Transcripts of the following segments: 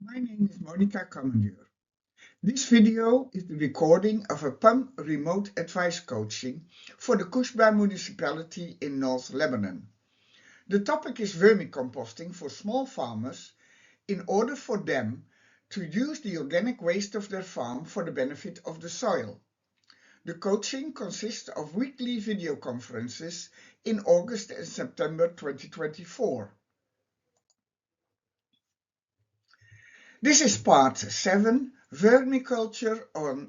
My name is Monica Kammerduur. This video is the recording of a PAM remote advice coaching for the Kousba municipality in North Lebanon. The topic is vermicomposting for small farmers in order for them to use the organic waste of their farm for the benefit of the soil. The coaching consists of weekly video conferences in August and September 2024. This is part 7, vermiculture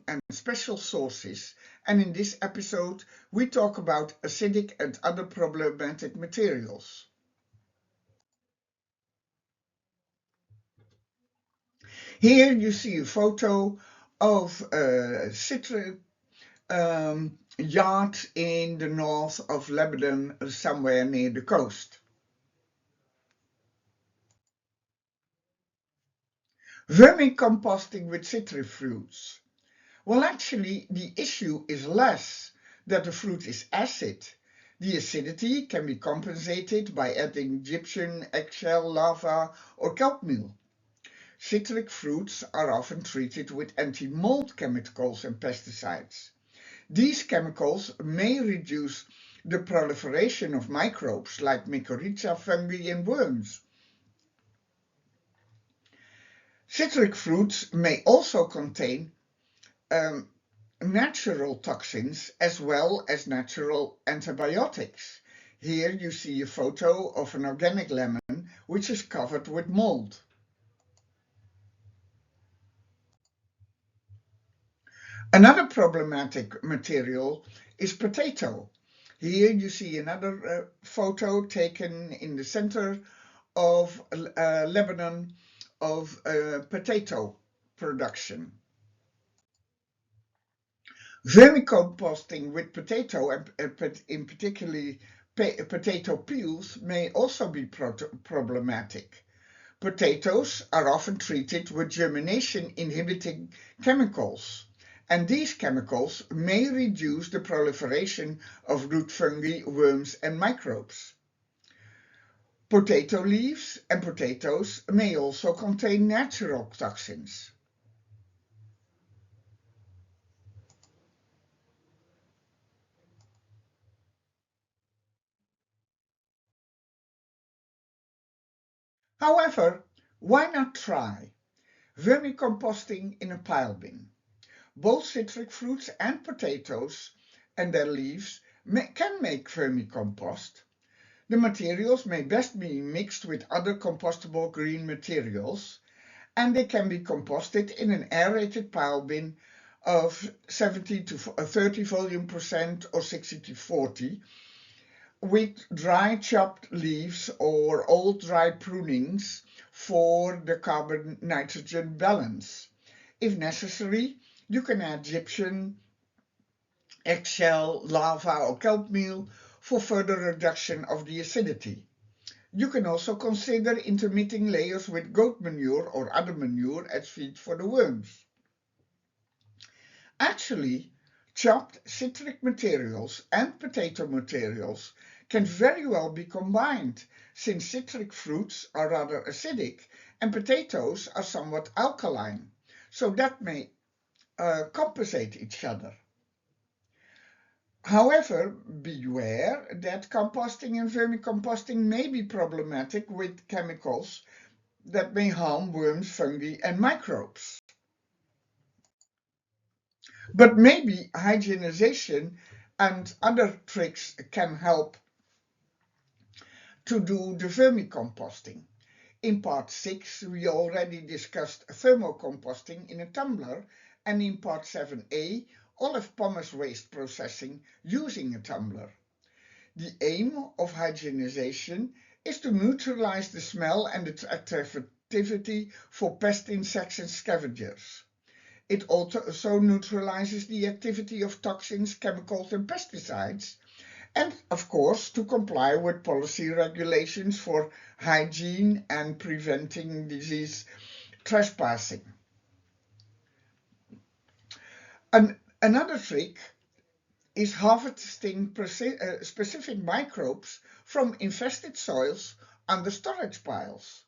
and special sources, and in this episode we talk about acidic and other problematic materials. Here you see a photo of a citric yard in the north of Lebanon, somewhere near the coast. Vermicomposting with citrus fruits. Well, actually, the issue is less that the fruit is acid. The acidity can be compensated by adding gypsum, eggshell, lava, or kelp meal. Citric fruits are often treated with anti-mold chemicals and pesticides. These chemicals may reduce the proliferation of microbes like mycorrhiza, fungi, and worms. Citric fruits may also contain natural toxins as well as natural antibiotics. Here you see a photo of an organic lemon which is covered with mold. Another problematic material is potato. Here you see another photo taken in the center of Lebanon of potato production. Vermicomposting with potato, and in particularly potato peels, may also be problematic. Potatoes are often treated with germination-inhibiting chemicals, and these chemicals may reduce the proliferation of root fungi, worms, and microbes. Potato leaves and potatoes may also contain natural toxins. However, why not try vermicomposting in a pile bin? Both citric fruits and potatoes and their leaves can make vermicompost. The materials may best be mixed with other compostable green materials, and they can be composted in an aerated pile bin of 70 to 30 volume percent or 60 to 40 with dry chopped leaves or old dry prunings for the carbon-nitrogen balance. If necessary, you can add gypsum, eggshell, lava or kelp meal for further reduction of the acidity. You can also consider intermitting layers with goat manure or other manure as feed for the worms. Actually, chopped citric materials and potato materials can very well be combined, since citric fruits are rather acidic and potatoes are somewhat alkaline, so that may compensate each other. However, beware that composting and vermicomposting may be problematic with chemicals that may harm worms, fungi, and microbes. But maybe hygienization and other tricks can help to do the vermicomposting. In part 6, we already discussed thermocomposting in a tumbler, and in part 7a, olive pomace waste processing using a tumbler. The aim of hygienization is to neutralize the smell and its attractivity for pest insects and scavengers. It also neutralizes the activity of toxins, chemicals, and pesticides, and of course to comply with policy regulations for hygiene and preventing disease trespassing. Another trick is harvesting specific microbes from infested soils under storage piles.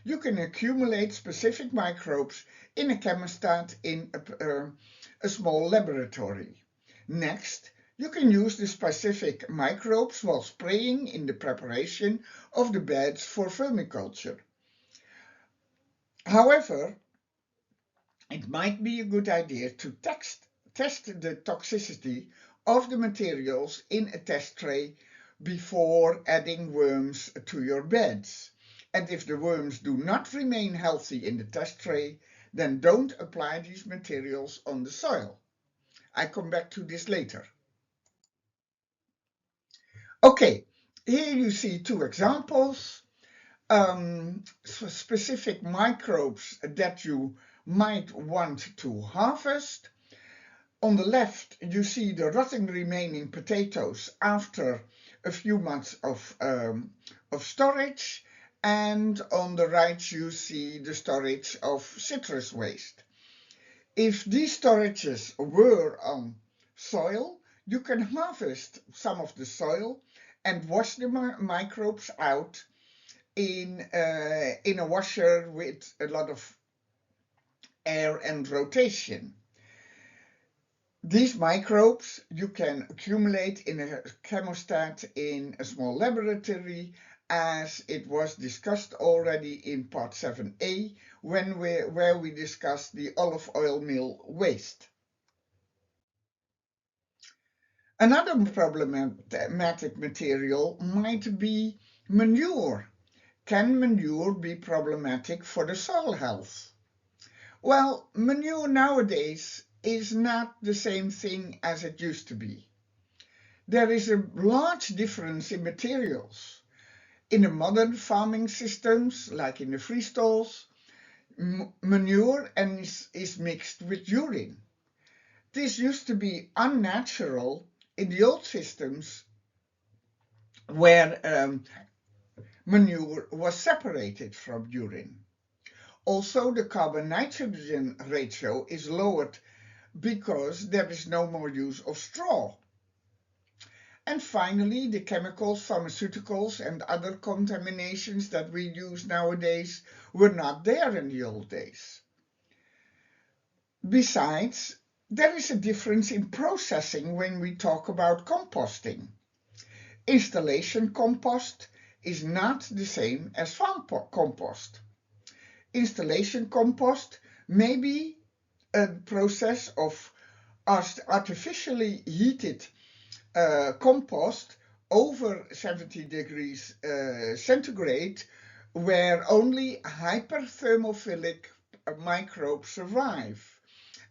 you can accumulate specific microbes in a chemostat in a small laboratory. Next, you can use the specific microbes while spraying in the preparation of the beds for vermiculture. However, it might be a good idea to test the toxicity of the materials in a test tray before adding worms to your beds. And if the worms do not remain healthy in the test tray, then don't apply these materials on the soil. I come back to this later. Okay, here you see two examples. Specific microbes that you might want to harvest. On the left, you see the rotting remaining potatoes after a few months of storage, and on the right, you see the storage of citrus waste. If these storages were on soil, you can harvest some of the soil and wash the microbes out in a washer with a lot of air and rotation. These microbes you can accumulate in a chemostat in a small laboratory, as it was discussed already in part 7a, where we discussed the olive oil mill waste. Another problematic material might be manure. Can manure be problematic for the soil health? Well, manure nowadays is not the same thing as it used to be. There is a large difference in materials. In the modern farming systems, like in the freestalls, manure is mixed with urine. This used to be unnatural in the old systems where manure was separated from urine. Also, the carbon-nitrogen ratio is lowered because there is no more use of straw. And finally, the chemicals, pharmaceuticals, and other contaminations that we use nowadays were not there in the old days. Besides, there is a difference in processing when we talk about composting. Installation compost is not the same as farm compost. Installation compost may be a process of artificially heated compost over 70 degrees centigrade, where only hyperthermophilic microbes survive.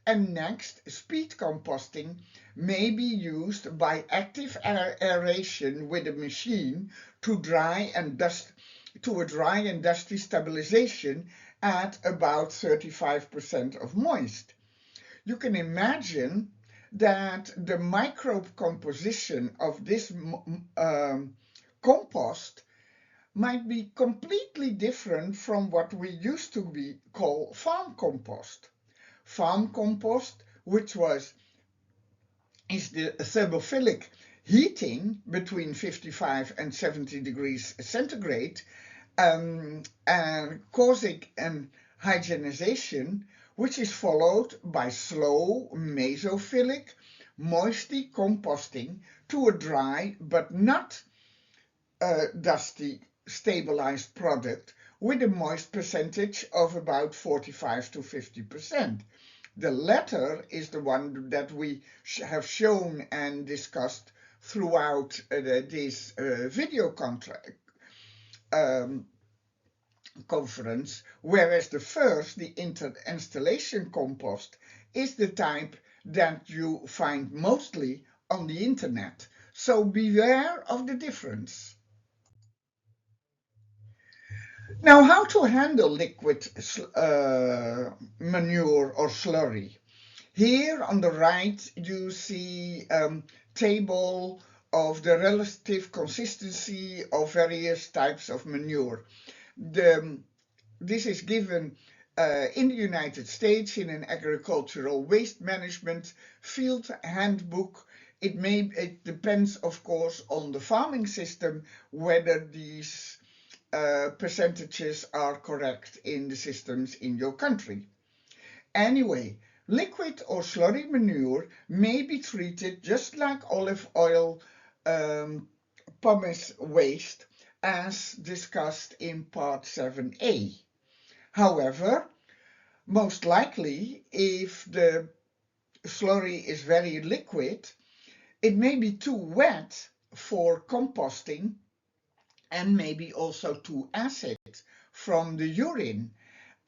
And next, speed composting may be used by active aeration with a machine to a dry and dusty stabilization at about 35% of moist. You can imagine that the microbe composition of this compost might be completely different from what we used to call farm compost. Farm compost, which is the thermophilic heating between 55 and 70 degrees centigrade, causing an hygienization, which is followed by slow mesophilic moisty composting to a dry but not dusty stabilized product with a moist percentage of about 45 to 50%. The latter is the one that we have shown and discussed throughout this video conference, whereas the first, the installation compost, is the type that you find mostly on the internet. So beware of the difference. Now, how to handle liquid manure or slurry? Here on the right, you see a table of the relative consistency of various types of manure. This is given in the United States in an agricultural waste management field handbook. It depends, of course, on the farming system whether these percentages are correct in the systems in your country. Anyway, liquid or slurry manure may be treated just like olive oil pumice waste as discussed in part 7a. However, most likely, if the slurry is very liquid, it may be too wet for composting and maybe also too acid from the urine.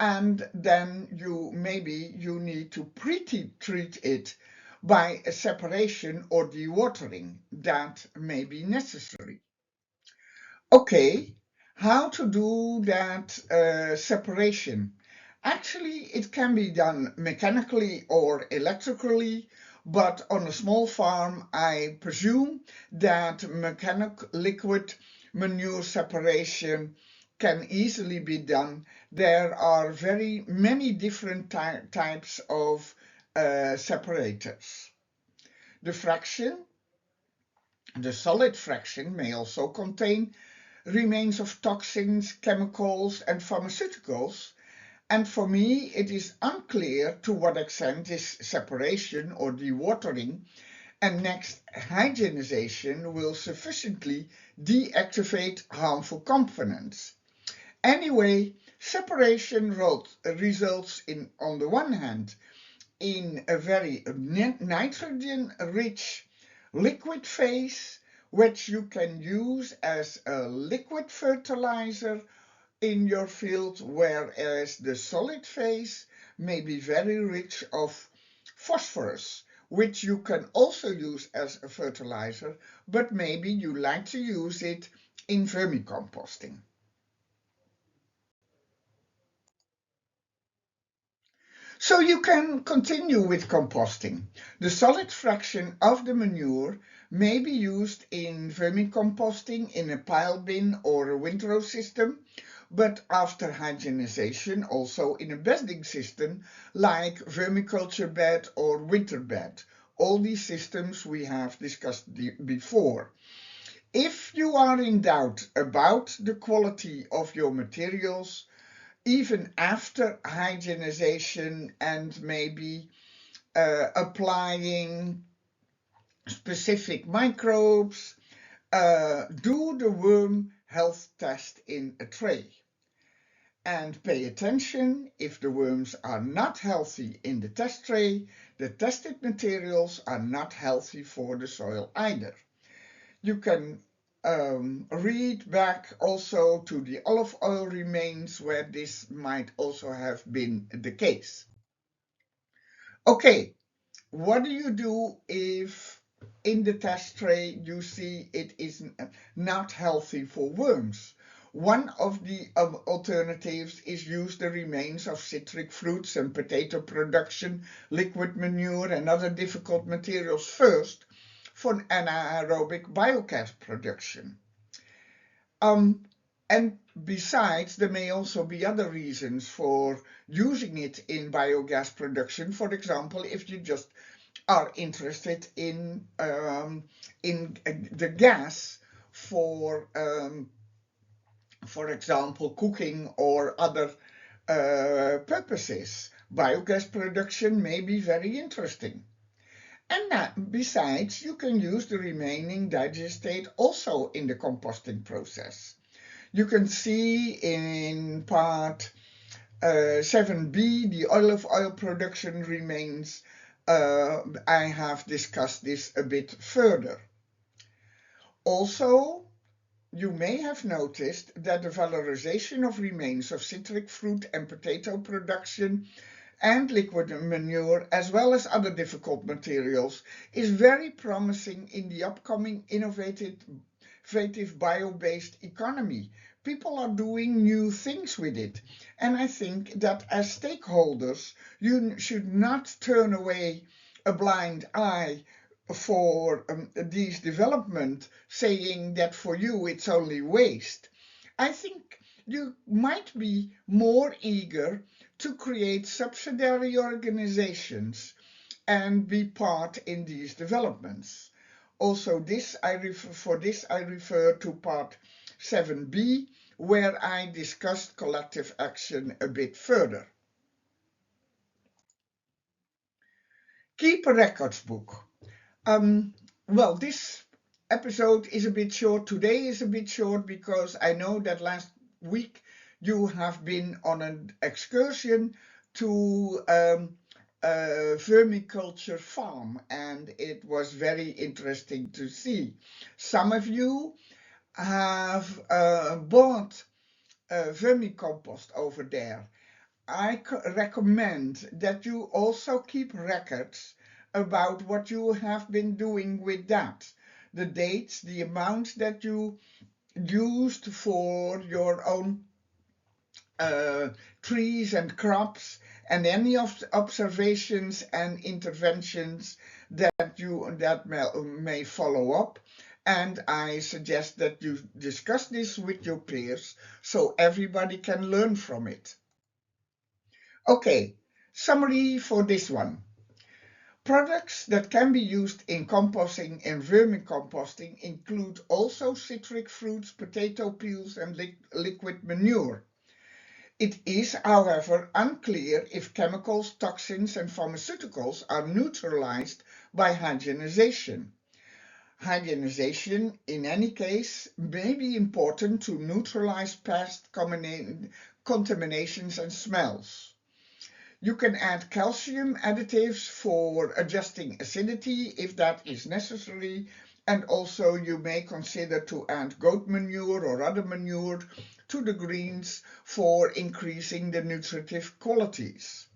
And then maybe you need to pre-treat it by a separation or dewatering. That may be necessary. Okay, how to do that separation? Actually, it can be done mechanically or electrically, but on a small farm, I presume that mechanical liquid manure separation can easily be done. There are very many different types of separators. The solid fraction may also contain remains of toxins, chemicals, and pharmaceuticals, and for me it is unclear to what extent this separation or dewatering and next hygienization will sufficiently deactivate harmful components. Anyway, separation results in, on the one hand, in a very nitrogen-rich liquid phase, which you can use as a liquid fertilizer in your field, whereas the solid phase may be very rich of phosphorus, which you can also use as a fertilizer, but maybe you like to use it in vermicomposting. So you can continue with composting. The solid fraction of the manure may be used in vermicomposting in a pile bin or a windrow system, but after hygienization also in a bedding system like vermiculture bed or winter bed. All these systems we have discussed before. If you are in doubt about the quality of your materials, even after hygienization and maybe applying specific microbes, do the worm health test in a tray. And pay attention, if the worms are not healthy in the test tray, the tested materials are not healthy for the soil either. You can read back also to the olive oil remains where this might also have been the case. Okay, what do you do if in the test tray you see it is not healthy for worms? One of the alternatives is use the remains of citric fruits and potato production, liquid manure and other difficult materials first for anaerobic biogas production. And besides, there may also be other reasons for using it in biogas production. For example, if you just are interested in the gas for example, cooking or other purposes. Biogas production may be very interesting. And besides, you can use the remaining digestate also in the composting process. You can see in part 7b, the olive oil production remains. I have discussed this a bit further. Also, you may have noticed that the valorization of remains of citric fruit and potato production and liquid manure, as well as other difficult materials, is very promising in the upcoming innovative bio-based economy. People are doing new things with it. And I think that as stakeholders, you should not turn away a blind eye for these development, saying that for you it's only waste. I think you might be more eager to create subsidiary organizations and be part in these developments. Also, I refer to part 7b, where I discussed collective action a bit further. Keep a records book. Well, this episode is a bit short. Today is a bit short because I know that last week you have been on an excursion to a vermiculture farm, and it was very interesting to see. Some of you have bought vermicompost over there. I recommend that you also keep records about what you have been doing with that. The dates, the amount that you used for your own trees and crops, and any of the observations and interventions that may follow up. And I suggest that you discuss this with your peers so everybody can learn from it. Okay, summary for this one. Products that can be used in composting and vermicomposting include also citric fruits, potato peels, and liquid manure. It is, however, unclear if chemicals, toxins, and pharmaceuticals are neutralized by hydrogenization. Hydrogenization, in any case, may be important to neutralize past contaminations and smells. You can add calcium additives for adjusting acidity if that is necessary, and also you may consider to add goat manure or other manure to the greens for increasing the nutritive qualities.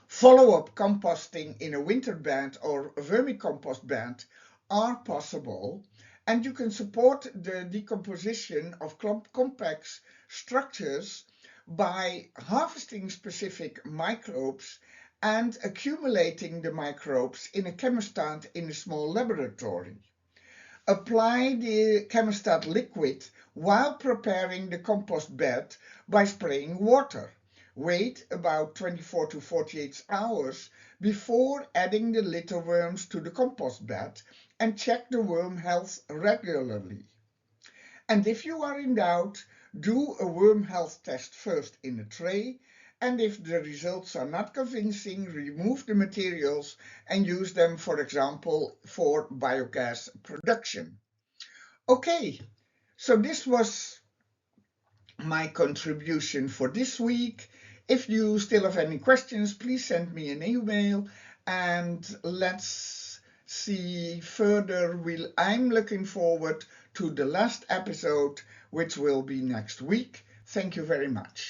Follow-up composting in a winter bed or a vermicompost bed are possible, and you can support the decomposition of complex structures by harvesting specific microbes and accumulating the microbes in a chemostat in a small laboratory. Apply the chemostat liquid while preparing the compost bed by spraying water. Wait about 24 to 48 hours before adding the litter worms to the compost bed and check the worm health regularly. And if you are in doubt, do a worm health test first in a tray, and if the results are not convincing, remove the materials and use them, for example, for biogas production. Okay, so this was my contribution for this week. If you still have any questions, please send me an email and let's see further. I'm looking forward to the last episode, which will be next week. Thank you very much.